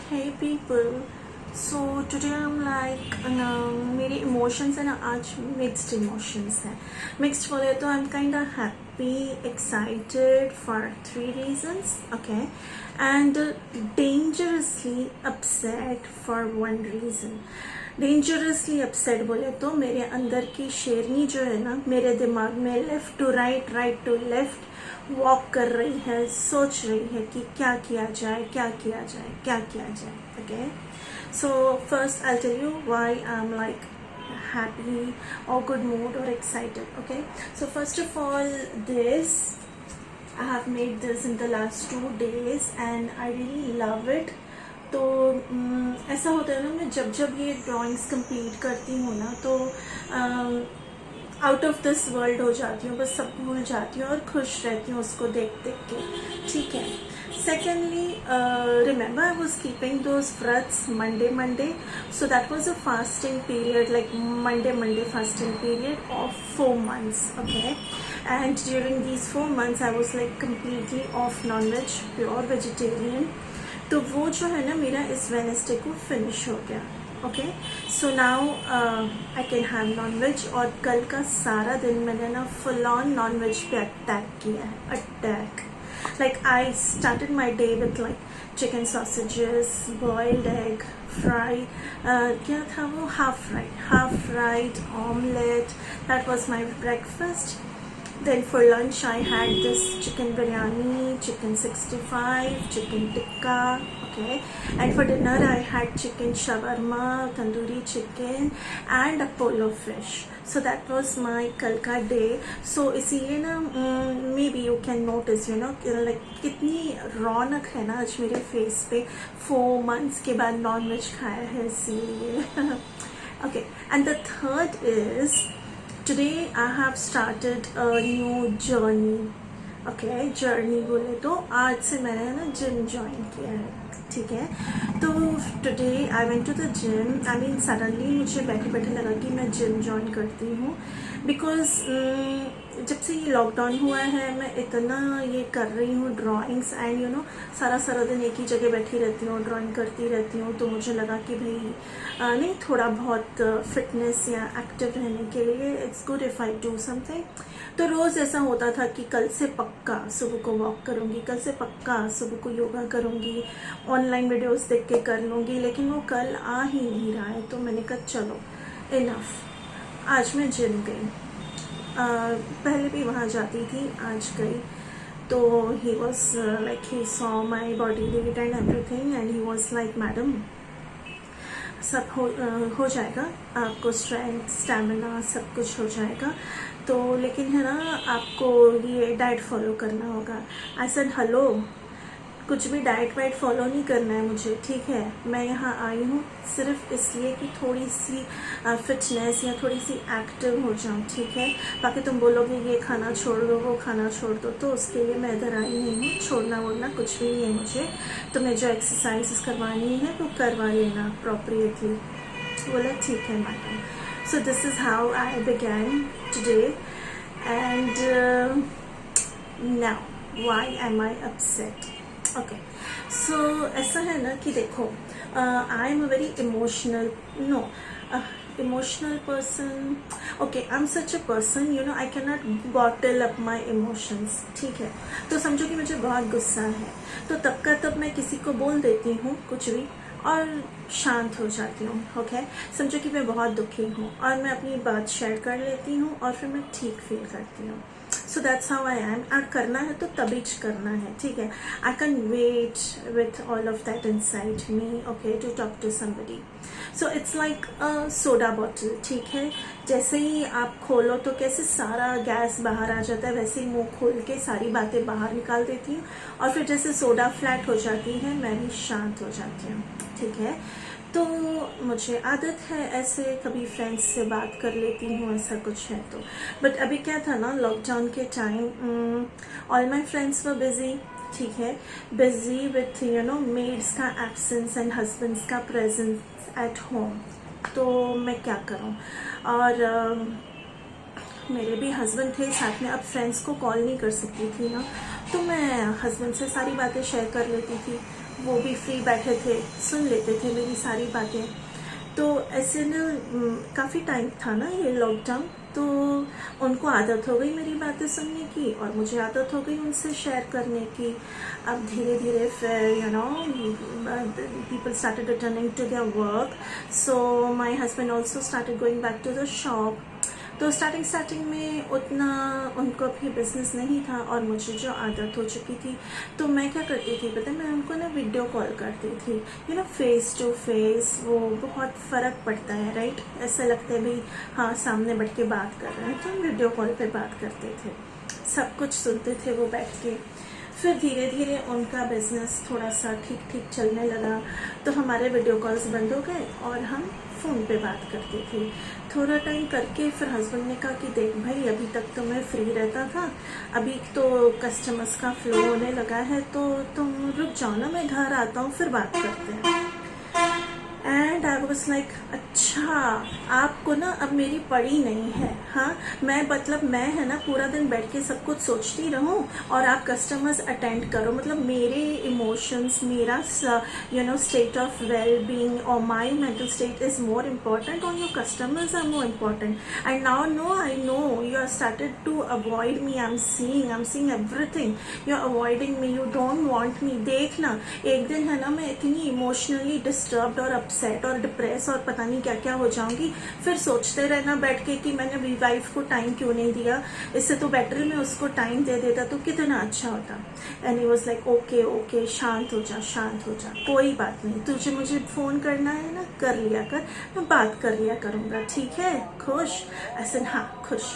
Hey people, so today I'm like मेरे emotions है ना आज mixed emotions हैं. Mixed बोले तो I'm kinda happy, excited for 3 reasons, okay, and dangerously upset for 1 reason. Dangerously upset बोले तो मेरे अंदर की शेरनी जो है ना मेरे दिमाग में left to right, right to left walk कर रही है, सोच रही है कि क्या किया जाए, क्या किया जाए, क्या किया जाए. Okay, so first I tell you why I am like happy or good mood or excited. Okay, so first of all, this I have made this in the last 2 days and I really love it. तो ऐसा होता है ना, मैं जब जब ये drawings complete करती हूँ ना तो आउट ऑफ दिस वर्ल्ड हो जाती हूँ, बस सब भूल जाती हूँ और खुश रहती हूँ उसको देख देख के. ठीक है. Secondly, remember I was keeping those व्रत्स Monday, so that was a fasting period, like Monday fasting period of 4 months. Okay, and during these 4 months I was like completely off non-veg, pure vegetarian. तो वो जो है ना मेरा इस Wednesday को finish हो गया. Okay, so now I can have non veg. और कल का सारा दिन मैंने ना फुल ऑन नॉन वेज पे अटैक किया है. Attack like I started my day with like chicken sausages, boiled egg, fry, क्या था वो, half fried omelette. That was my breakfast. Then for lunch I had this chicken biryani, chicken 65, chicken tikka, okay, and for dinner I had chicken shawarma, tandoori chicken and Apollo fish. So that was my kal ka day. So इसीलिए ना maybe you can notice, you know, like कितनी रौनक है ना आज मेरे face पे. 4 months के बाद नॉन वेज खाया है इसीलिए. Okay, and the third is today I have started a new journey. Okay, journey बोले तो आज से मैंने ना जिम ज्वाइन किया है. ठीक है, तो today I went to the gym. I mean suddenly मुझे बैठे बैठे लगा कि मैं जिम ज्वाइन करती हूँ, बिकॉज जब से ये लॉकडाउन हुआ है मैं इतना ये कर रही हूँ ड्राइंग्स एंड यू नो सारा दिन एक ही जगह बैठी रहती हूँ, ड्राइंग करती रहती हूँ. तो मुझे लगा कि भाई नहीं, थोड़ा बहुत फिटनेस या एक्टिव रहने के लिए it's good if I do something. तो रोज़ ऐसा होता था कि कल से पक्का सुबह को वॉक करूँगी, कल से पक्का सुबह को योगा करूँगी, ऑनलाइन वीडियोस देख के कर लूँगी, लेकिन वो कल आ ही नहीं रहा है. तो मैंने कहा चलो इनफ, आज मैं जिम गई. पहले भी वहाँ जाती थी, आज गई. तो he was like, he saw my body weight and everything and he was like madam सब हो जाएगा, आपको स्ट्रेंथ स्टैमिना सब कुछ हो जाएगा, तो लेकिन है ना आपको ये डाइट फॉलो करना होगा. आई सेड हेलो, कुछ भी डाइट वाइट फॉलो नहीं करना है मुझे. ठीक है, मैं यहाँ आई हूँ सिर्फ इसलिए कि थोड़ी सी फिटनेस या थोड़ी सी एक्टिव हो जाऊँ. ठीक है, बाकी तुम बोलोगे ये खाना छोड़ दो, वो खाना छोड़ दो, तो उसके लिए मैं इधर आई नहीं हूँ. छोड़ना वोड़ना कुछ भी नहीं है मुझे. तुम्हें जो एक्सरसाइज करवानी है वो करवा लेना अप्रोप्रिएटली. बोला ठीक है madam. So this is how I began today. And now why am I upset. Okay, so ऐसा है ना कि देखो, I am a very emotional person. Okay, I am such a person, you know, I can not bottle up my emotions. ठीक है, तो समझो कि मुझे बहुत गुस्सा है, तो तब का तब मैं किसी को बोल देती हूँ कुछ भी और शांत हो जाती हूँ. ओके, समझो कि मैं बहुत दुखी हूँ और मैं अपनी बात शेयर कर लेती हूँ और फिर मैं ठीक फील करती हूँ. So that's how I am. और करना है तो तभी करना है. ठीक है, I can wait with all of that inside me, okay, to talk to somebody. So it's like a soda bottle. ठीक है, जैसे ही आप खोलो तो कैसे सारा गैस बाहर आ जाता है, वैसे ही मुंह खोल के सारी बातें बाहर निकाल देती हूँ और फिर जैसे सोडा फ्लैट हो जाती है मैं भी शांत हो जाती हूँ. ठीक है, तो मुझे आदत है ऐसे, कभी फ्रेंड्स से बात कर लेती हूँ, ऐसा कुछ है तो. बट अभी क्या था ना, लॉकडाउन के time all my friends were busy. ठीक है, busy with you know maids का एब्सेंस एंड हस्बैंड्स का प्रेजेंस एट होम. तो मैं क्या करूँ, और मेरे भी हस्बैंड थे साथ में. अब फ्रेंड्स को कॉल नहीं कर सकती थी ना, तो मैं हस्बैंड से सारी बातें शेयर कर लेती थी. वो भी फ्री बैठे थे, सुन लेते थे मेरी सारी बातें। तो ऐसे ना काफ़ी टाइम था ना ये लॉकडाउन, तो उनको आदत हो गई मेरी बातें सुनने की और मुझे आदत हो गई उनसे शेयर करने की। अब धीरे धीरे फिर people started returning to their work, so my husband also started going back to the shop. तो स्टार्टिंग में उतना उनको भी बिजनेस नहीं था और मुझे जो आदत हो चुकी थी, तो मैं क्या करती थी पता है, मैं उनको ना वीडियो कॉल करती थी, फेस टू फेस। वो बहुत फ़र्क पड़ता है, राइट? ऐसा लगता है भाई हाँ सामने बैठ के बात कर रहे हैं, तो हम वीडियो कॉल पे बात करते थे, सब कुछ सुनते थे वो बैठ के। फिर धीरे धीरे उनका बिजनेस थोड़ा सा ठीक ठीक चलने लगा, तो हमारे वीडियो कॉल्स बंद हो गए और हम फ़ोन पे बात करते थे। थोड़ा टाइम करके फिर हस्बैंड ने कहा कि देख भाई, अभी तक तो मैं फ्री रहता था, अभी तो कस्टमर्स का फ्लो होने लगा है, तो तुम रुक जाओ ना, मैं घर आता हूँ फिर बात करते हैं। एंड आई वाज लाइक अच्छा, आपको ना अब मेरी पड़ी नहीं है। हाँ, मैं है ना पूरा दिन बैठ के सब कुछ सोचती रहूं और आप कस्टमर्स अटेंड करो, मतलब मेरे इमोशंस, मेरा स्टेट ऑफ वेल बीइंग और my mental state is more important और your customers are more important. And now I know you are started to avoid me, I am seeing everything, you are avoiding me, you don't want me. देखना एक दिन है ना मैं इतनी emotionally disturbed और upset और डिप्रेस और पता नहीं क्या क्या हो जाऊंगी, फिर सोचते रहना बैठ के कि मैंने वाइफ को टाइम क्यों नहीं दिया, इससे तो बेटर मैं उसको टाइम दे देता तो कितना अच्छा होता। And he was like okay शांत हो जा, कोई बात नहीं, तुझे मुझे फोन करना है ना कर लिया कर, मैं बात कर लिया करूंगा, ठीक है? खुश? ऐसे हाँ खुश।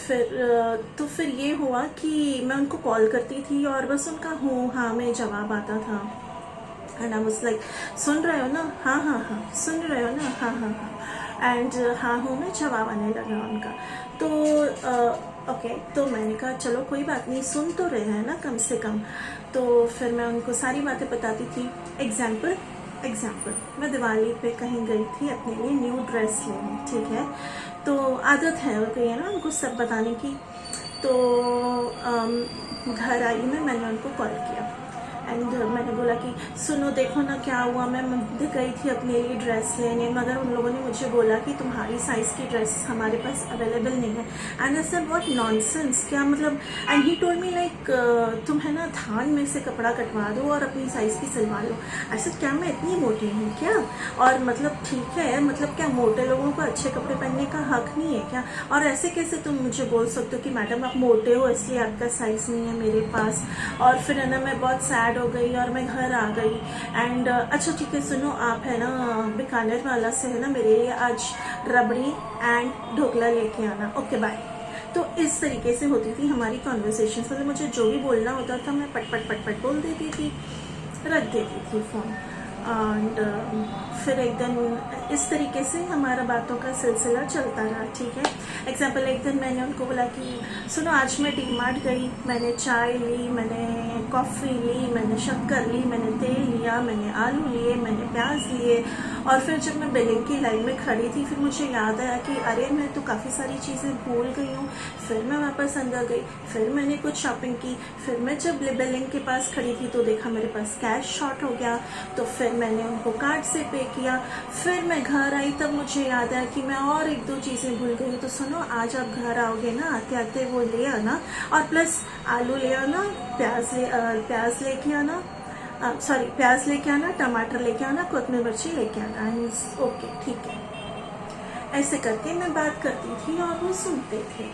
फिर ये हुआ कि मैं उनको कॉल करती थी और बस उनका हूँ हाँ में जवाब आता था। एंड आई वाज लाइक सुन रहे हो ना, हाँ सुन रहे हो ना, हाँ। एंड हाँ हूँ में जवाब आने लगा उनका। तो ओके, तो मैंने कहा चलो कोई बात नहीं, सुन तो रहे हैं ना कम से कम। तो फिर मैं उनको सारी बातें बताती थी। एग्जाम्पल, मैं दिवाली पे कहीं गई थी अपने लिए न्यू ड्रेस लेने, ठीक है? तो आदत है और गई है ना उनको सब बताने की। तो घर आई मैंने उनको कॉल किया एंड मैंने बोला कि सुनो देखो ना क्या हुआ, मैं मंदिर गई थी अपने लिए ड्रेस लेने, मगर उन लोगों ने मुझे बोला कि तुम्हारी साइज़ की ड्रेस हमारे पास अवेलेबल नहीं है। And I said what nonsense, क्या मतलब? And he told me like तुम है ना थान में से कपड़ा कटवा दो और अपनी साइज़ की सिलवा लो। आई सेड क्या मैं इतनी मोटी हूँ क्या? और मतलब ठीक है, मतलब क्या मोटे लोगों को अच्छे कपड़े पहनने का हक नहीं है क्या? और ऐसे कैसे तुम मुझे बोल सकते हो कि मैडम आप मोटे हो इसलिए आपका साइज़ नहीं है मेरे पास? और फिर है ना मैं बहुत सैड हो गई और मैं घर आ गई। एंड अच्छा ठीक है सुनो, आप है ना बीकानेर वाला से है ना मेरे लिए आज रबड़ी एंड ढोकला लेके आना, ओके बाय। तो इस तरीके से होती थी हमारी कॉन्वर्सेशन, मतलब मुझे जो भी बोलना होता था मैं पट पट बोल देती थी, रख देती थी फ़ोन। एंड फिर एक दिन इस तरीके से हमारा बातों का सिलसिला चलता रहा, ठीक है? एग्जाम्पल, एक दिन मैंने उनको बोला कि सुनो आज मैं डी मार्ट गई, मैंने चाय ली, मैंने कॉफ़ी ली, मैंने शक्कर ली, मैंने तेल लिया, मैंने आलू लिए, मैंने प्याज लिए। और फिर जब मैं बिलिंग की लाइन में खड़ी थी फिर मुझे याद आया कि अरे मैं तो काफ़ी सारी चीज़ें भूल गई हूँ। फिर मैं वापस अंदर गई, फिर मैंने कुछ शॉपिंग की, फिर मैं जब बिलिंग के पास खड़ी थी तो देखा मेरे पास कैश शॉर्ट हो गया, तो फिर मैंने उनको कार्ड से पे किया। फिर मैं घर आई तब मुझे याद आया कि मैं और एक दो चीज़ें भूल गई। तो सुनो आज आप घर आओगे ना, आते आते वो ले आना, और प्लस आलू ले आना, प्याज लेके आना, प्याज लेके आना, टमाटर लेके आना, कोतमीर मिर्ची लेके आना। ओके ठीक है। ऐसे करके मैं बात करती थी और वो सुनते थे।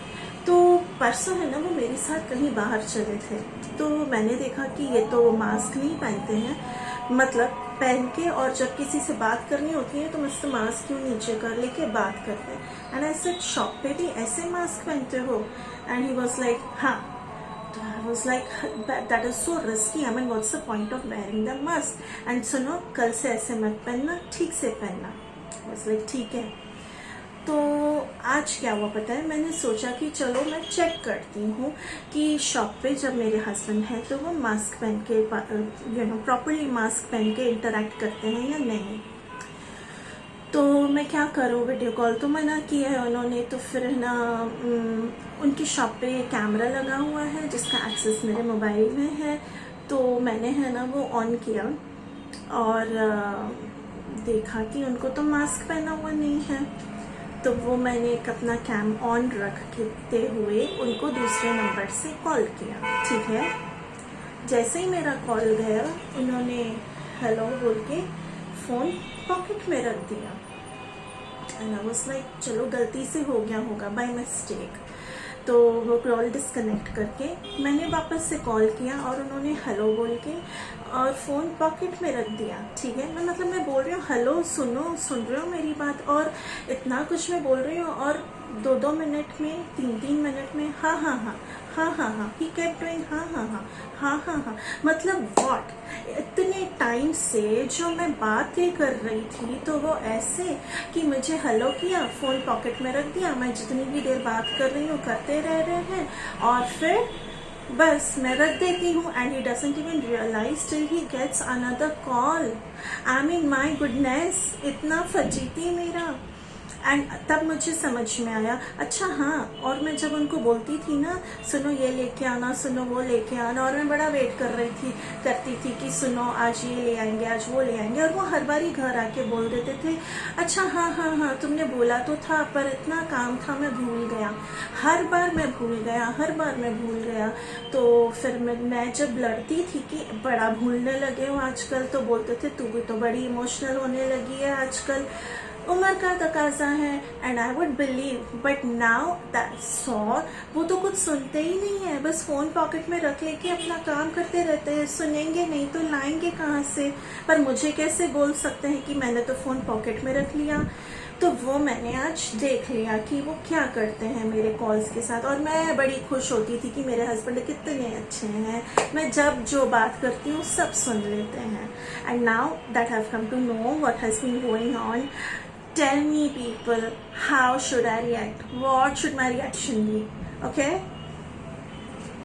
तो परसों है ना वो मेरे साथ कहीं बाहर चले थे, तो मैंने देखा कि ये तो मास्क नहीं पहनते हैं, मतलब पहन के, और जब किसी से बात करनी होती है तो मुझसे मास्क क्यों नीचे कर लेके बात करते हैं। एंड आई सेड शॉप पे भी ऐसे मास्क पहनते हो? एंड ही वाज लाइक हाँ। तो I was like that is so risky, I mean what's the point of wearing the mask? And सुनो कल से ऐसे मत पहनना, ठीक से पहनना। आई वाज लाइक ठीक है। तो आज क्या हुआ पता है, मैंने सोचा कि चलो मैं चेक करती हूँ कि शॉप पे जब मेरे हस्बैंड हैं तो वो मास्क पहन के प्रॉपरली मास्क पहन के इंटरेक्ट करते हैं या नहीं। तो मैं क्या करूँ, वीडियो कॉल तो मना किया है उन्होंने। तो फिर ना उनकी शॉप पे कैमरा लगा हुआ है जिसका एक्सेस मेरे मोबाइल में है। तो मैंने है ना वो ऑन किया और देखा कि उनको तो मास्क पहना हुआ नहीं है। तो वो मैंने एक अपना कैम ऑन रखते हुए उनको दूसरे नंबर से कॉल किया, ठीक है। जैसे ही मेरा कॉल गया उन्होंने हेलो बोल के फ़ोन पॉकेट में रख दिया एंड आई वाज लाइक चलो गलती से हो गया होगा बाय मिस्टेक। तो वो कॉल डिस्कनेक्ट करके मैंने वापस से कॉल किया और उन्होंने हेलो बोल के और फ़ोन पॉकेट में रख दिया, ठीक है। मैं बोल रही हूँ हेलो, सुनो, सुन रहे हो मेरी बात, और इतना कुछ मैं बोल रही हूँ और 2-2 मिनट में 3-3 मिनट में हाँ हाँ हाँ हाँ हाँ हाँ ही केप्ट डूइंग हाँ हाँ हाँ हाँ हाँ हाँ। मतलब व्हाट, इतने टाइम से जो मैं बातें कर रही थी तो वो ऐसे कि मुझे हेलो किया, फ़ोन पॉकेट में रख दिया, मैं जितनी भी देर बात कर रही हूँ करते रह रहे हैं और फिर बस मैं रख देती हूँ and he doesn't even realise till he gets another call. I mean my goodness, इतना फजीती मेरा। एंड तब मुझे समझ में आया, अच्छा हाँ, और मैं जब उनको बोलती थी ना सुनो ये लेके आना, सुनो वो लेके आना, और मैं बड़ा वेट करती थी कि सुनो आज ये ले आएंगे, आज वो ले आएंगे, और वो हर बार ही घर आके बोल देते थे अच्छा हाँ हाँ हाँ तुमने बोला तो था पर इतना काम था मैं भूल गया। हर बार मैं भूल गया। तो फिर मैं जब लड़ती थी कि बड़ा भूलने लगे हो आजकल, तो बोलते थे तू भी तो बड़ी इमोशनल होने लगी है आजकल, उम्र का तकाजा है। And I would believe, but now that saw वो तो कुछ सुनते ही नहीं है, बस फोन पॉकेट में रख लेके अपना काम करते रहते हैं, सुनेंगे नहीं तो लाएंगे कहाँ से। पर मुझे कैसे बोल सकते हैं कि मैंने तो फोन पॉकेट में रख लिया। तो वो मैंने आज देख लिया कि वो क्या करते हैं मेरे कॉल्स के साथ, और मैं बड़ी खुश होती थी कि मेरे हस्बैंड कितने अच्छे हैं, मैं जब जो बात करती हूँ सब सुन लेते हैं। And now that have come to know what has been going on, tell me people, how should I react, what should my reaction be, okay?